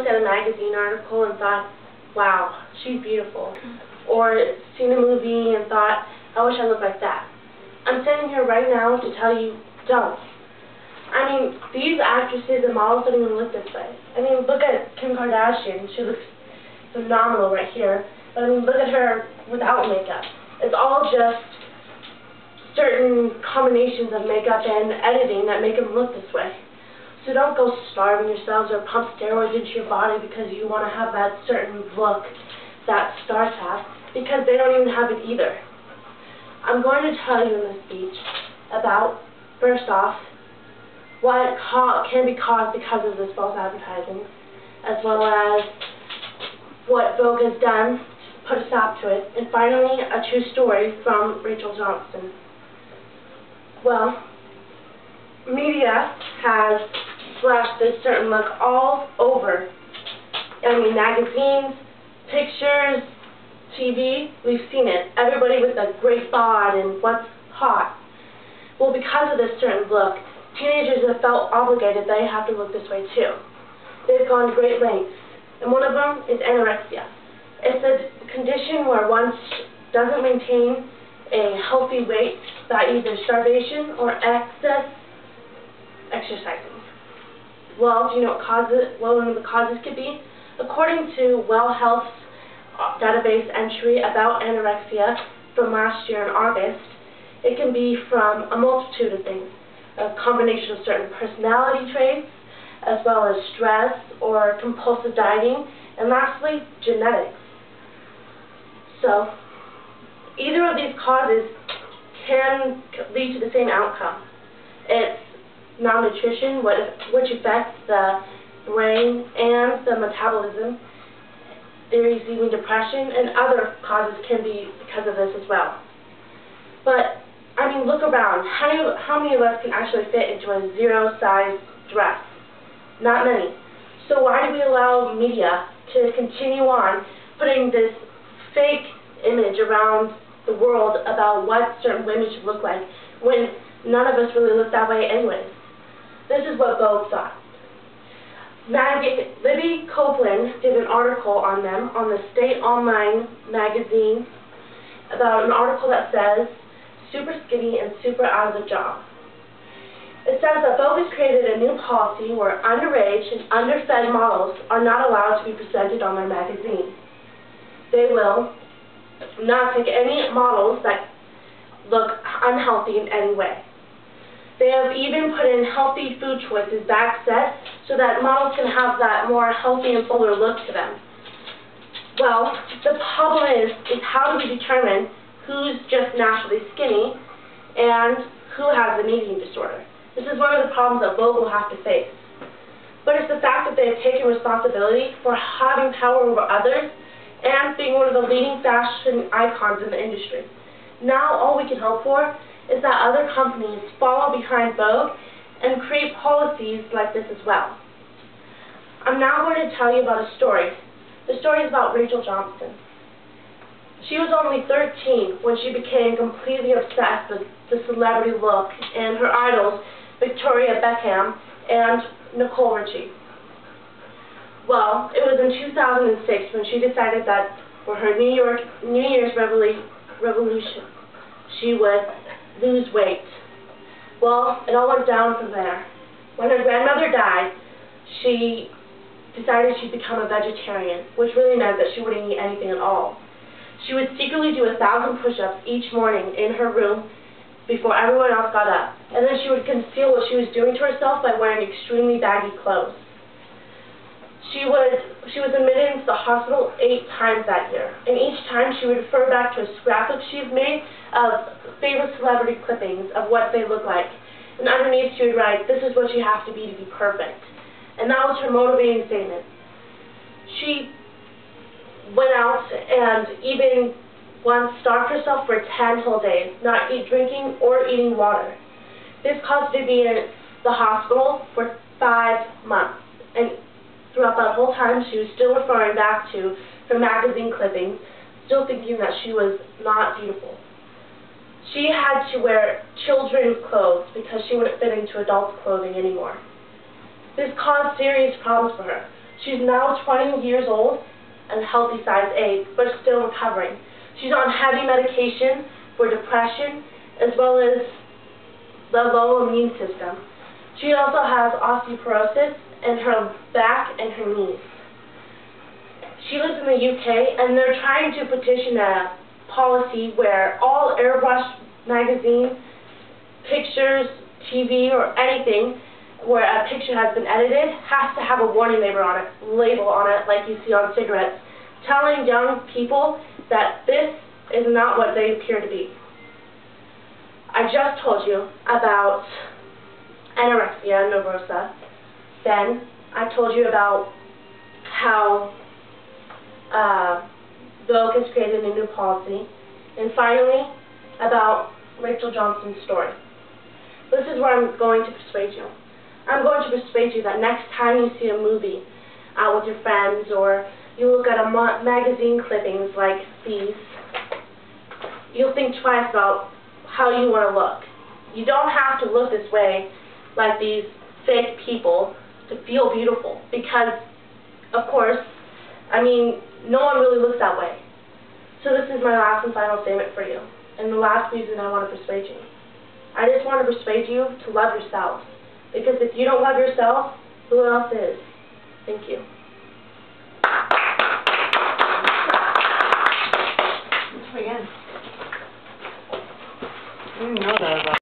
looked at a magazine article and thought, wow, she's beautiful. Or seen a movie and thought, I wish I looked like that. I'm standing here right now to tell you, don't. I mean, these actresses and models don't even look this way. I mean, look at Kim Kardashian. She looks phenomenal right here. But I mean, look at her without makeup. It's all just certain combinations of makeup and editing that make them look this way. So don't go starving yourselves or pump steroids into your body because you want to have that certain look that stars have, because they don't even have it either. I'm going to tell you in this speech about, first off, what can be caused because of this false advertising, as well as what Vogue has done to put a stop to it, and finally, a true story from Rachel Johnston. Well, media has flashed this certain look all over. I mean, magazines, pictures, TV, we've seen it. Everybody with a great bod and what's hot. Well, because of this certain look, teenagers have felt obligated they have to look this way too. They've gone to great lengths, and one of them is anorexia. It's a condition where one doesn't maintain a healthy weight by either starvation or excess exercising. Well, do you know what one of the causes could be? According to Well Health's database entry about anorexia from last year in August, it can be from a multitude of things, a combination of certain personality traits, as well as stress or compulsive dieting, and lastly, genetics. So, either of these causes can lead to the same outcome. It's malnutrition, which affects the brain and the metabolism. There's even depression, and other causes can be because of this as well. But, I mean, look around. How many of us can actually fit into a zero-size dress? Not many. So why do we allow media to continue on putting this fake image around the world about what certain women should look like when none of us really look that way anyways? This is what Vogue thought. Libby Copeland did an article on them on the State Online magazine about an article that says, super skinny and super out of the job. It says that Vogue has created a new policy where underage and underfed models are not allowed to be presented on their magazine. They will not take any models that look unhealthy in any way. They have even put in healthy food choices back set so that models can have that more healthy and fuller look to them. Well, the problem is how do we determine who's just naturally skinny and who has an eating disorder? This is one of the problems that Vogue will have to face. But it's the fact that they have taken responsibility for having power over others and being one of the leading fashion icons in the industry. Now all we can hope for is that other companies follow behind Vogue and create policies like this as well. I'm now going to tell you about a story. The story is about Rachel Johnston. She was only 13 when she became completely obsessed with the celebrity look and her idols, Victoria Beckham and Nicole Richie. Well, it was in 2006 when she decided that for her New Year's revolution, she would lose weight. Well, it all went down from there. When her grandmother died, she decided she'd become a vegetarian, which really meant that she wouldn't eat anything at all. She would secretly do 1,000 push-ups each morning in her room before everyone else got up, and then she would conceal what she was doing to herself by wearing extremely baggy clothes. She was admitted into the hospital 8 times that year, and each time she would refer back to a scrapbook she'd made of favorite celebrity clippings of what they look like. And underneath she would write, "This is what you have to be perfect." And that was her motivating statement. She went out and even once starved herself for 10 whole days, not drinking or eating water. This caused her to be in the hospital for 5 months. And throughout that whole time, she was still referring back to her magazine clippings, still thinking that she was not beautiful. She had to wear children's clothes because she wouldn't fit into adult clothing anymore. This caused serious problems for her. She's now 20 years old and healthy size A, but still recovering. She's on heavy medication for depression as well as the low immune system. She also has osteoporosis in her back and her knees. She lives in the UK, and they're trying to petition a policy where all airbrush magazine, pictures, TV, or anything where a picture has been edited has to have a warning label on it, like you see on cigarettes, telling young people that this is not what they appear to be. I just told you about anorexia nervosa. Then I told you about how Vogue has created a new policy. And finally, about Rachel Johnson's story. This is where I'm going to persuade you. I'm going to persuade you that next time you see a movie out with your friends, or you look at a magazine clippings like these, you'll think twice about how you want to look. You don't have to look this way like these fake people to feel beautiful, because, of course, I mean, no one really looks that way. So this is my last and final statement for you, and the last reason I want to persuade you. I just want to persuade you to love yourself, because if you don't love yourself, who else is? Thank you. Again. I didn't know that about